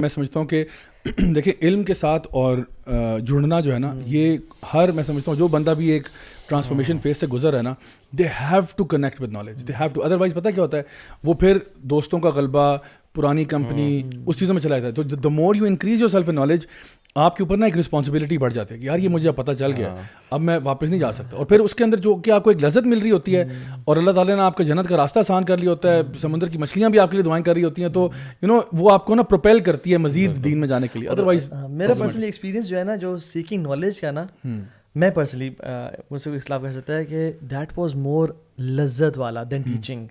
میں سمجھتا ہوں کہ دیکھیں علم کے ساتھ اور جڑنا جو ہے نا، یہ میں سمجھتا ہوں جو بندہ بھی ایک ٹرانسفارمیشن فیز سے گزر ہے نا، they have to connect with knowledge, they have to, otherwise پتہ کیا ہوتا ہے، وہ پھر دوستوں کا غلبہ، پرانی کمپنی، اس چیزوں میں چلا جاتا ہے. تو the more you increase yourself in knowledge, آپ کے اوپر نا ایک رسپانسبلٹی بڑھ جاتی ہے کہ یار یہ مجھے پتہ چل گیا، اب میں واپس نہیں جا سکتا. اور پھر اس کے اندر جو کہ آپ کو ایک لذت مل رہی ہوتی ہے، اور اللہ تعالیٰ نے آپ کے جنت کا راستہ آسان کر لیا ہوتا ہے، سمندر کی مچھلیاں بھی آپ کے لیے دعائیں کر رہی ہوتی ہیں، تو یو نو وہ آپ کو نا پروپیل کرتی ہے مزید دین میں جانے کے لیے. ادروائز میرا پرسنلی ایکسپیرینس جو ہے نا، جو سیکنگ نالج کا نا، میں پرسنلی مجھ سے اختلاف کر سکتا ہے کہ دیٹ واز مور لذت والا دین ٹیچنگ.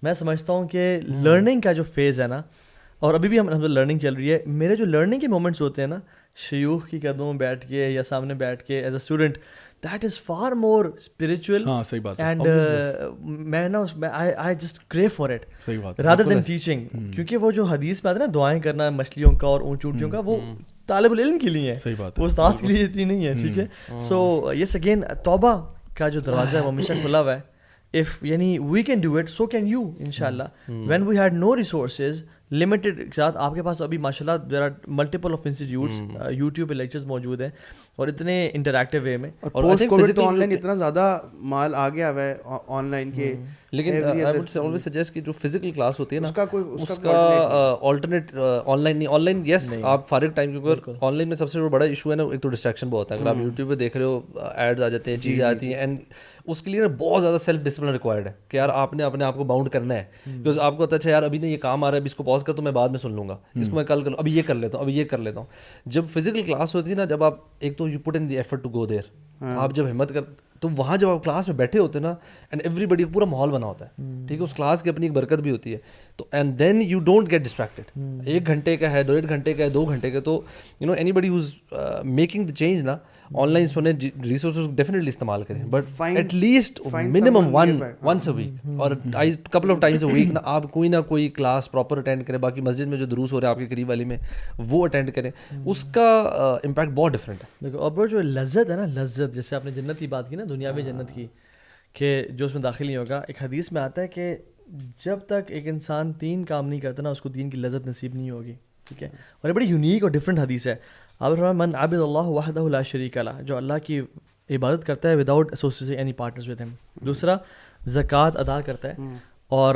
میں سمجھتا ہوں کہ لرننگ کا جو فیز ہے نا، اور ابھی بھی ہم لرننگ چل رہی ہے، میرے جو لرننگ کے مومنٹس ہوتے ہیں نا، شیوخ کی قدموں میں بیٹھ کے یا سامنے بیٹھ کے as a student, that is for more spiritual. ہاں صحیح بات ہے. اینڈ میں نا I just crew for it صحیح بات ہے رادر دین ٹیچنگ. کیونکہ وہ جو حدیث میں آتا ہے نا، دعائیں کرنا مچھلیوں کا اور اونٹ اونٹیوں کا، وہ طالب العلم کے لیے ہے، صحیح بات ہے، وہ استاد کے لیے اتنی نہیں ہے. ٹھیک ہے. سو یس اگین توبہ کا جو دروازہ ہے وہ ہمیشہ کھلا ہوا ہے. if یعنی we can do it, so can you انشاء اللہ. When we had no resources, limited کے ساتھ، آپ کے پاس ابھی ماشاء اللہ there are multiple of institutes, YouTube پہ لیکچرز موجود ہیں اور اتنے انٹریکٹیو وے میں. اور پوسٹ کووڈ تو آن لائن اتنا زیادہ مال آ گیا ہوا ہے آن لائن کے. لیکن آئی وڈ آلویز سجیسٹ کہ جو فزیکل کلاس ہوتی ہے نا، اس کا آلٹرنیٹ آن لائن نہیں. آن لائن یس آپ فارغ ٹائم، کیونکہ آن لائن میں سب سے بڑا ایشو ہے نا، ایک تو ڈسٹریکشن بہت ہے. اگر آپ یوٹیوب پہ دیکھ رہے ہو، ایڈز آ جاتے ہیں، چیزیں آتی ہیں، اینڈ اس کے لیے نا بہت زیادہ سیلف ڈسپلن ریکوائرڈ ہے کہ یار آپ نے اپنے آپ کو باؤنڈ کرنا ہے. بیکاز آپ کو ہوتا ہے اچھا یار ابھی نہیں یہ کام آ رہا ہے، ابھی اس کو پاز کر تو میں بعد میں سن لوں گا، اس کو میں کل کر لوں، ابھی یہ کر لیتا ہوں، ابھی یہ کر لیتا ہوں. جب فزیکل کلاس ہوتی ہے نا، جب آپ ایک تو you put in the effort to go there, آپ جب ہمت کر، تو وہاں جب آپ کلاس میں بیٹھے ہوتے ہیں نا، اینڈ ایوری بڈی پورا ماحول بنا ہوتا ہے. ٹھیک ہے. اس کلاس کی اپنی ایک برکت بھی ہوتی ہے. تو and then you don't get distracted. 1 گھنٹے کا ہے، 1.5 گھنٹے کا ہے، 2 گھنٹے کا، تو you know anybody who's making the change نا، آن لائن سنیں، ریسورسز ڈیفینیٹلی استعمال کریں، but at least minimum once a week اور couple of times a week نا، آپ کوئی نہ کوئی کلاس پراپر اٹینڈ کریں. باقی مسجد میں جو دروس ہو رہے ہیں آپ کے قریب والی میں، وہ اٹینڈ کریں. اس کا امپیکٹ بہت ڈفرینٹ ہے. دیکھو اور جو لذت ہے نا، لذت جیسے آپ نے جنت کی بات کی نا، دنیاوی جنت کی، کہ جو اس میں داخل نہیں ہوگا. ایک حدیث میں آتا ہے کہ جب تک ایک انسان 3 کام نہیں کرتا نا، اس کو دین کی لذت نصیب نہیں ہوگی. ٹھیک ہے. اور یہ بڑی یونیک اور ڈفرینٹ حدیث ہے. آپ من عبد اللہ وحدہ لا شریک لہ، جو اللہ کی عبادت کرتا ہے without associating any partners with ہم. دوسرا زکوٰۃ ادا کرتا ہے اور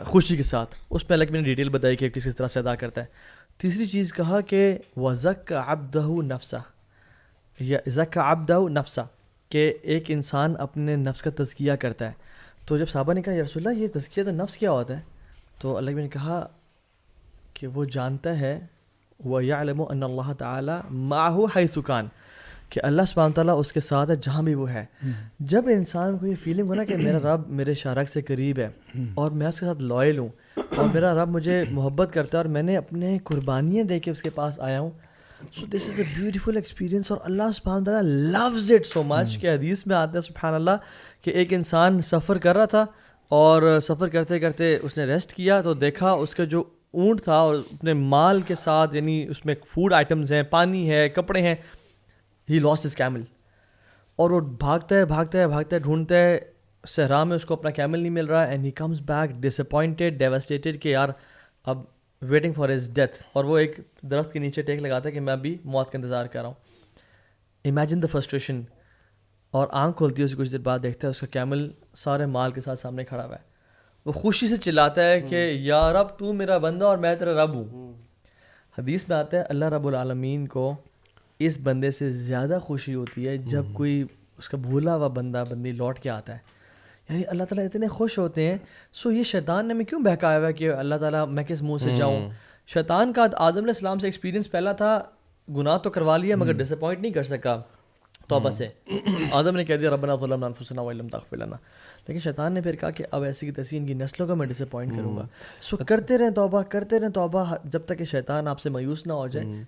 خوشی کے ساتھ، اس پہ الگ میں نے ڈیٹیل بتائی کہ کس طرح سے ادا کرتا ہے. تیسری چیز کہا کہ وزکى عبدہ نفسہ، یا زکى عبدہ نفسہ، کہ ایک انسان اپنے نفس کا تزکیہ کرتا ہے. تو جب صحابہ نے کہا یا رسول اللہ یہ تزکیہ تو نفس کیا ہوتا ہے، تو اللہ نے کہا کہ وہ جانتا ہے، وَيَعْلَمُ أَنَّ اللَّهَ تَعَالَى مَعَهُ حَيْثُ كَانَ، کہ اللہ سبحانہ تعالیٰ اس کے ساتھ ہے جہاں بھی وہ ہے. جب انسان کو یہ فیلنگ ہو نا کہ میرا رب میرے شارک سے قریب ہے اور میں اس کے ساتھ لائل ہوں، اور میرا رب مجھے محبت کرتا ہے اور میں نے اپنے قربانیاں دے کے اس کے پاس آیا ہوں. سو دس از اے بیوٹیفل ایکسپیرینس. اور اللہ سبحانہ تعالیٰ لوز اٹ سو مچ کہ حدیث میں آتا ہے سبحان اللہ کہ ایک انسان سفر کر رہا تھا، اور سفر کرتے کرتے اس نے ریسٹ کیا، تو دیکھا اس کا جو اونٹ تھا اور اپنے مال کے ساتھ، یعنی اس میں فوڈ آئٹمز ہیں، پانی ہے، کپڑے ہیں، ہی لاسٹ ہز کیمل. اور وہ بھاگتا ہے ڈھونڈتا ہے صحرا میں، اس کو اپنا کیمل نہیں مل رہا، and he comes back disappointed, devastated, کہ یار اب ویٹنگ فار ہز ڈیتھ. اور وہ ایک درخت کے نیچے ٹیک لگاتا ہے کہ میں ابھی موت کا انتظار کر رہا ہوں. Imagine the frustration. اور آنکھ کھولتی ہے اسے کچھ دیر بعد، دیکھتا ہے اس کا کیمل سارے مال کے ساتھ سامنے کھڑا ہوا ہے. وہ خوشی سے چلاتا ہے کہ یا رب تو میرا بندہ اور میں تیرا رب ہوں. حدیث میں آتا ہے اللہ رب العالمین کو اس بندے سے زیادہ خوشی ہوتی ہے جب کوئی اس کا بھولا ہوا بندہ بندی لوٹ کے آتا ہے. یعنی اللہ تعالیٰ اتنے خوش ہوتے ہیں. سو یہ شیطان نے ہمیں کیوں بہکایا ہوا ہے کہ اللہ تعالیٰ میں کس منہ سے جاؤں. شیطان کا آدم علیہ السلام سے ایکسپیرینس پہلا تھا، گناہ تو کروا لیا مگر ڈس اپوائنٹ نہیں کر سکا توبہ سے. آدم نے کہہ دیا ربنا ظلمنا انفسنا وان لم تغفر لنا، لیکن شیطان نے پھر کہا کہ اب ایسی کی تیسی ان کی نسلوں کا میں ڈس اپوائنٹ کروں گا. سو کرتے رہیں توبہ، جب تک کہ شیطان آپ سے مایوس نہ ہو جائے.